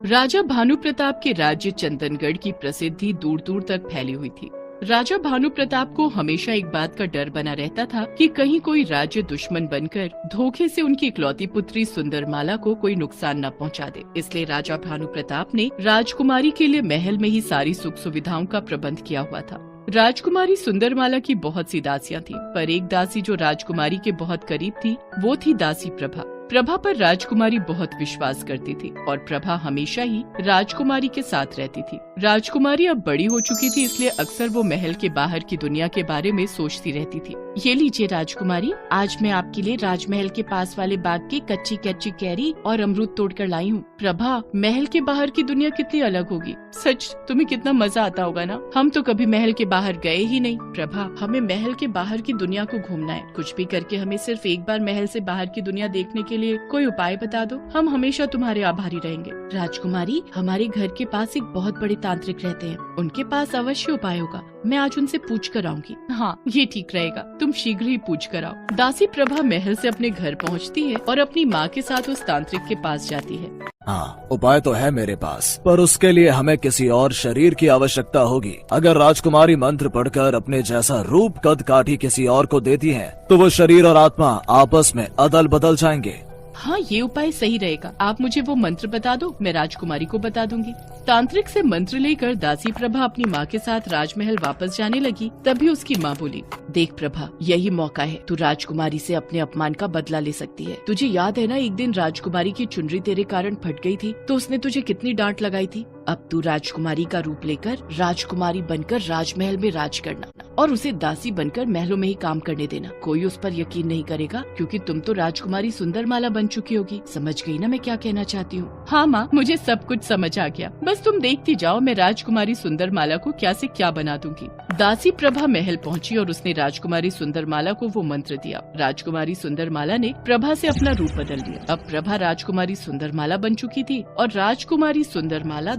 राजा भानु प्रताप के राज्य चंदनगढ़ की प्रसिद्धि दूर दूर तक फैली हुई थी। राजा भानु प्रताप को हमेशा एक बात का डर बना रहता था कि कहीं कोई राज्य दुश्मन बनकर धोखे से उनकी इकलौती पुत्री सुंदरमाला को कोई नुकसान न पहुंचा दे। इसलिए राजा भानु प्रताप ने राजकुमारी के लिए महल में ही सारी सुख सुविधाओं का प्रबंध किया हुआ था। राजकुमारी सुंदरमाला की बहुत सी दासियां थीं, पर एक दासी जो राजकुमारी के बहुत करीब थी वो थी दासी प्रभा। प्रभा पर राजकुमारी बहुत विश्वास करती थी और प्रभा हमेशा ही राजकुमारी के साथ रहती थी। राजकुमारी अब बड़ी हो चुकी थी, इसलिए अक्सर वो महल के बाहर की दुनिया के बारे में सोचती रहती थी। ये लीजिए राजकुमारी, आज मैं आपके लिए राजमहल के पास वाले बाग की कच्ची कच्ची कैरी और अमरूद तोड़कर लाई हूँ। प्रभा, महल के बाहर की दुनिया कितनी अलग होगी। सच, तुम्हें कितना मजा आता होगा ना। हम तो कभी महल के बाहर गए ही नहीं। प्रभा, हमें महल के बाहर की दुनिया को घूमना है। कुछ भी करके हमें सिर्फ एक बार महल से बाहर की दुनिया देखने के लिए कोई उपाय बता दो। हम हमेशा तुम्हारे आभारी रहेंगे। राजकुमारी, हमारे घर के पास एक बहुत बड़े तांत्रिक रहते हैं, उनके पास अवश्य उपाय होगा। मैं आज उनसे पूछ कर आऊंगी। हाँ, ये ठीक रहेगा। तुम शीघ्र ही पूछ कर आओ। दासी प्रभा महल से अपने घर पहुंचती है और अपनी माँ के साथ उस तांत्रिक के पास जाती है। हाँ, उपाय तो है मेरे पास, पर उसके लिए हमें किसी और शरीर की आवश्यकता होगी। अगर राजकुमारी मंत्र पढ़कर अपने जैसा रूप कद काठी किसी और को देती है, तो वो शरीर और आत्मा आपस में अदल बदल जाएंगे। हाँ, ये उपाय सही रहेगा। आप मुझे वो मंत्र बता दो, मैं राजकुमारी को बता दूंगी। तांत्रिक से मंत्र लेकर दासी प्रभा अपनी माँ के साथ राजमहल वापस जाने लगी। तभी उसकी माँ बोली, देख प्रभा, यही मौका है, तू राजकुमारी से अपने अपमान का बदला ले सकती है। तुझे याद है ना, एक दिन राजकुमारी की चुनरी तेरे कारण फट गई थी, तो उसने तुझे कितनी डांट लगाई थी। अब तू राजकुमारी का रूप लेकर राजकुमारी बनकर राजमहल में राज करना और उसे दासी बनकर महलों में ही काम करने देना। कोई उस पर यकीन नहीं करेगा, क्योंकि तुम तो राजकुमारी सुंदरमाला बन चुकी होगी। समझ गई ना मैं क्या कहना चाहती हूँ? हाँ माँ, मुझे सब कुछ समझ आ गया। बस तुम देखती जाओ, मैं राजकुमारी सुंदरमाला को क्या से क्या बना दूंगी। दासी प्रभा महल पहुंची और उसने राजकुमारी सुंदरमाला को वो मंत्र दिया। राजकुमारी सुंदरमाला ने प्रभा से अपना रूप बदल लिया। अब प्रभा राजकुमारी सुंदरमाला बन चुकी थी और राजकुमारी सुंदरमाला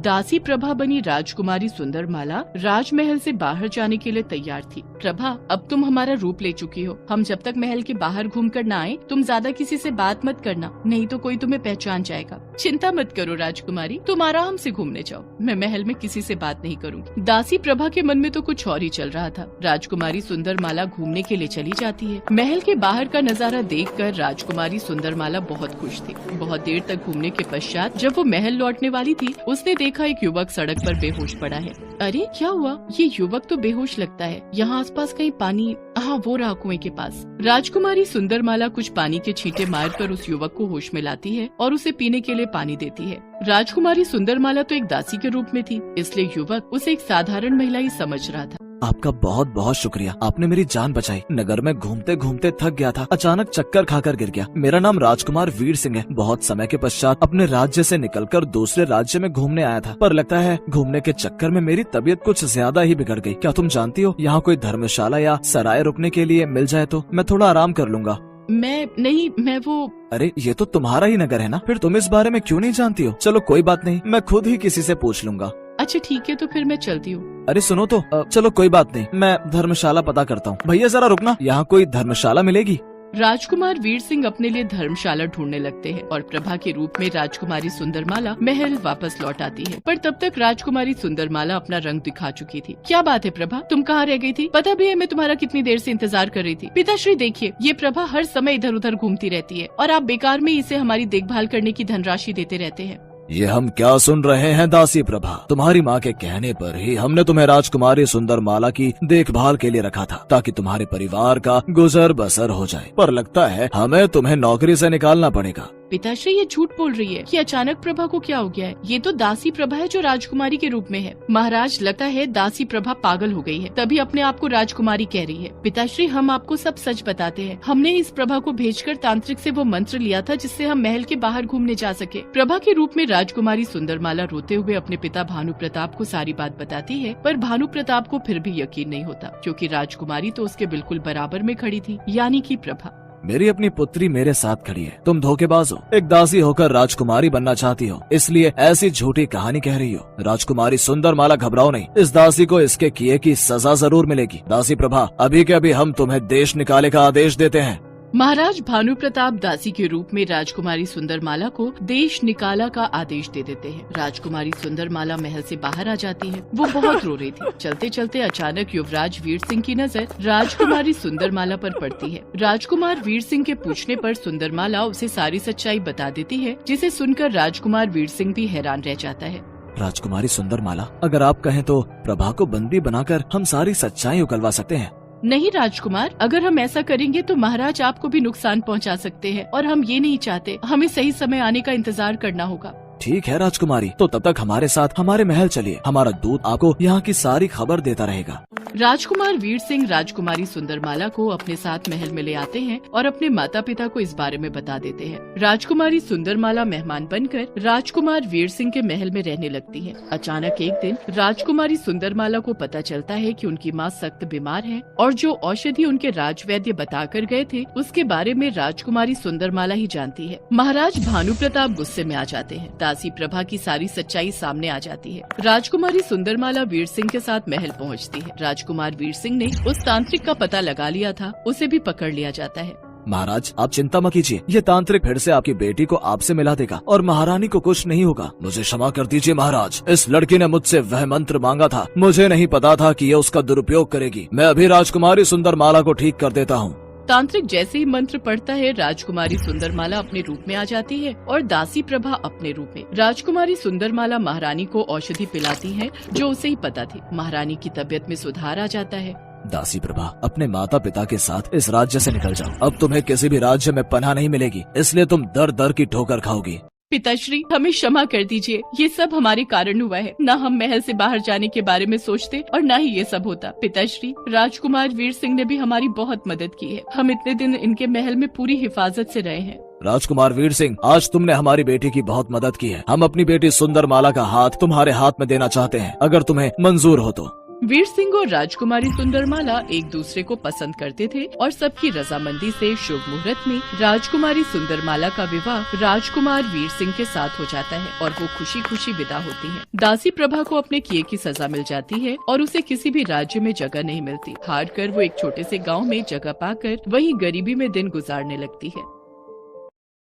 दासी प्रभा बनी राजकुमारी सुंदरमाला राजमहल से बाहर जाने के लिए तैयार थी। प्रभा, अब तुम हमारा रूप ले चुकी हो। हम जब तक महल के बाहर घूम कर न आए, तुम ज्यादा किसी से बात मत करना, नहीं तो कोई तुम्हें पहचान जाएगा। चिंता मत करो राजकुमारी, तुम आराम से घूमने जाओ। मैं महल में किसी से बात नहीं करूंगी। दासी प्रभा के मन में तो कुछ और ही चल रहा था। राजकुमारी सुंदरमाला घूमने के लिए चली जाती है। महल के बाहर का नजारा देखकर राजकुमारी सुंदरमाला बहुत खुश थी। बहुत देर तक घूमने के पश्चात जब वो महल लौटने वाली थी, उसने देखा एक युवक सड़क पर बेहोश पड़ा है। अरे क्या हुआ? ये युवक तो बेहोश लगता है। यहाँ आसपास कहीं पानी? हाँ, वो रहा कुएं के पास। राजकुमारी सुंदरमाला कुछ पानी के छींटे मारकर उस युवक को होश में लाती है और उसे पीने के लिए पानी देती है। राजकुमारी सुंदरमाला तो एक दासी के रूप में थी, इसलिए युवक उसे एक साधारण महिला ही समझ रहा था। आपका बहुत बहुत शुक्रिया, आपने मेरी जान बचाई। नगर में घूमते घूमते थक गया था, अचानक चक्कर खाकर गिर गया। मेरा नाम राजकुमार वीर सिंह है। बहुत समय के पश्चात अपने राज्य से निकलकर दूसरे राज्य में घूमने आया था, पर लगता है घूमने के चक्कर में मेरी तबीयत कुछ ज्यादा ही बिगड़ गई। क्या तुम जानती हो, यहाँ कोई धर्मशाला या सराय रुकने के लिए मिल जाए तो मैं थोड़ा आराम कर लूंगा। मैं वो। अरे, ये तो तुम्हारा ही नगर है ना, फिर तुम इस बारे में क्यों नहीं जानती हो? चलो कोई बात नहीं, मैं खुद ही किसी से पूछ लूंगा। अच्छा ठीक है, तो फिर मैं चलती हूँ। अरे सुनो तो, चलो कोई बात नहीं, मैं धर्मशाला पता करता हूँ। भैया जरा रुकना, यहाँ कोई धर्मशाला मिलेगी? राजकुमार वीर सिंह अपने लिए धर्मशाला ढूंढने लगते हैं और प्रभा के रूप में राजकुमारी सुंदरमाला महल वापस लौट आती है। पर तब तक राजकुमारी सुंदरमाला अपना रंग दिखा चुकी थी। क्या बात है प्रभा, तुम कहाँ रह गई थी? पता भी है मैं तुम्हारा कितनी देर से इंतजार कर रही थी। पिताश्री देखिए, ये प्रभा हर समय इधर उधर घूमती रहती है और आप बेकार में इसे हमारी देखभाल करने की धनराशि देते रहते हैं। ये हम क्या सुन रहे हैं दासी प्रभा? तुम्हारी माँ के कहने पर ही हमने तुम्हें राजकुमारी सुंदरमाला की देखभाल के लिए रखा था, ताकि तुम्हारे परिवार का गुजर बसर हो जाए, पर लगता है हमें तुम्हें नौकरी से निकालना पड़ेगा। पिताश्री, ये झूठ बोल रही है कि अचानक प्रभा को क्या हो गया है। ये तो दासी प्रभा है जो राजकुमारी के रूप में है। महाराज, लगता है दासी प्रभा पागल हो गई है, तभी अपने आप को राजकुमारी कह रही है। पिताश्री, हम आपको सब सच बताते हैं। हमने इस प्रभा को भेजकर तांत्रिक से वो मंत्र लिया था जिससे हम महल के बाहर घूमने जा सके। प्रभा के रूप में राजकुमारी सुंदरमाला रोते हुए अपने पिता भानु प्रताप को सारी बात बताती है, पर भानु प्रताप को फिर भी यकीन नहीं होता, क्योंकि राजकुमारी तो उसके बिल्कुल बराबर में खड़ी थी, यानी कि प्रभा। मेरी अपनी पुत्री मेरे साथ खड़ी है, तुम धोखेबाज हो। एक दासी होकर राजकुमारी बनना चाहती हो, इसलिए ऐसी झूठी कहानी कह रही हो। राजकुमारी सुंदरमाला, घबराओ नहीं, इस दासी को इसके किए की सजा जरूर मिलेगी। दासी प्रभा, अभी के अभी हम तुम्हें देश निकाले का आदेश देते हैं। महाराज भानु प्रताप दासी के रूप में राजकुमारी सुंदरमाला को देश निकाला का आदेश दे देते हैं। राजकुमारी सुंदरमाला महल से बाहर आ जाती है। वो बहुत रो रही थी। चलते चलते अचानक युवराज वीर सिंह की नजर राजकुमारी सुंदरमाला पर पड़ती है। राजकुमार वीर सिंह के पूछने पर सुंदरमाला उसे सारी सच्चाई बता देती है, जिसे सुनकर राजकुमार वीर सिंह भी हैरान रह जाता है। राजकुमारी सुंदरमाला, अगर आप कहें तो प्रभा को बंदी बनाकर हम सारी सच्चाई उगलवा सकते हैं। नहीं राजकुमार, अगर हम ऐसा करेंगे तो महाराज आपको भी नुकसान पहुंचा सकते हैं और हम ये नहीं चाहते। हमें सही समय आने का इंतजार करना होगा। ठीक है राजकुमारी, तो तब तक हमारे साथ हमारे महल चलिए। हमारा दूत आपको यहाँ की सारी खबर देता रहेगा। राजकुमार वीर सिंह राजकुमारी सुंदरमाला को अपने साथ महल में ले आते हैं और अपने माता पिता को इस बारे में बता देते हैं। राजकुमारी सुंदरमाला मेहमान बनकर राजकुमार वीर सिंह के महल में रहने लगती है। अचानक एक दिन राजकुमारी सुंदरमाला को पता चलता है कि उनकी माँ सख्त बीमार है और जो औषधि उनके राजवैद्य बताकर गए थे उसके बारे में राजकुमारी सुंदरमाला ही जानती है। महाराज भानु प्रताप गुस्से में आ जाते हैं। दासी प्रभा की सारी सच्चाई सामने आ जाती है। राजकुमारी सुंदरमाला वीर सिंह के साथ महल पहुँचती है। राजकुमार वीर सिंह ने उस तांत्रिक का पता लगा लिया था, उसे भी पकड़ लिया जाता है। महाराज आप चिंता मत कीजिए, ये तांत्रिक फिर से आपकी बेटी को आपसे मिला देगा और महारानी को कुछ नहीं होगा। मुझे क्षमा कर दीजिए महाराज, इस लड़की ने मुझसे वह मंत्र मांगा था। मुझे नहीं पता था कि ये उसका दुरुपयोग करेगी। मैं अभी राजकुमारी सुंदरमाला को ठीक कर देता हूँ। तांत्रिक जैसे ही मंत्र पढ़ता है, राजकुमारी सुंदरमाला अपने रूप में आ जाती है और दासी प्रभा अपने रूप में। राजकुमारी सुंदरमाला महारानी को औषधि पिलाती है जो उसे ही पता थी। महारानी की तबीयत में सुधार आ जाता है। दासी प्रभा, अपने माता पिता के साथ इस राज्य से निकल जाओ। अब तुम्हें किसी भी राज्य में पनाह नहीं मिलेगी, इसलिए तुम दर दर की ठोकर खाओगी। पिताश्री, हमें क्षमा कर दीजिए। ये सब हमारे कारण हुआ है। न हम महल से बाहर जाने के बारे में सोचते और न ही ये सब होता। पिताश्री, राजकुमार वीर सिंह ने भी हमारी बहुत मदद की है। हम इतने दिन इनके महल में पूरी हिफाजत से रहे हैं। राजकुमार वीर सिंह, आज तुमने हमारी बेटी की बहुत मदद की है। हम अपनी बेटी सुंदरमाला का हाथ तुम्हारे हाथ में देना चाहते हैं, अगर तुम्हें मंजूर हो तो। वीर सिंह और राजकुमारी सुंदरमाला एक दूसरे को पसंद करते थे और सबकी रजामंदी से शुभ मुहूर्त में राजकुमारी सुंदरमाला का विवाह राजकुमार वीर सिंह के साथ हो जाता है और वो खुशी खुशी विदा होती है। दासी प्रभा को अपने किए की सजा मिल जाती है और उसे किसी भी राज्य में जगह नहीं मिलती। हार कर वो एक छोटे से गाँव में जगह पाकर वहीं गरीबी में दिन गुजारने लगती है।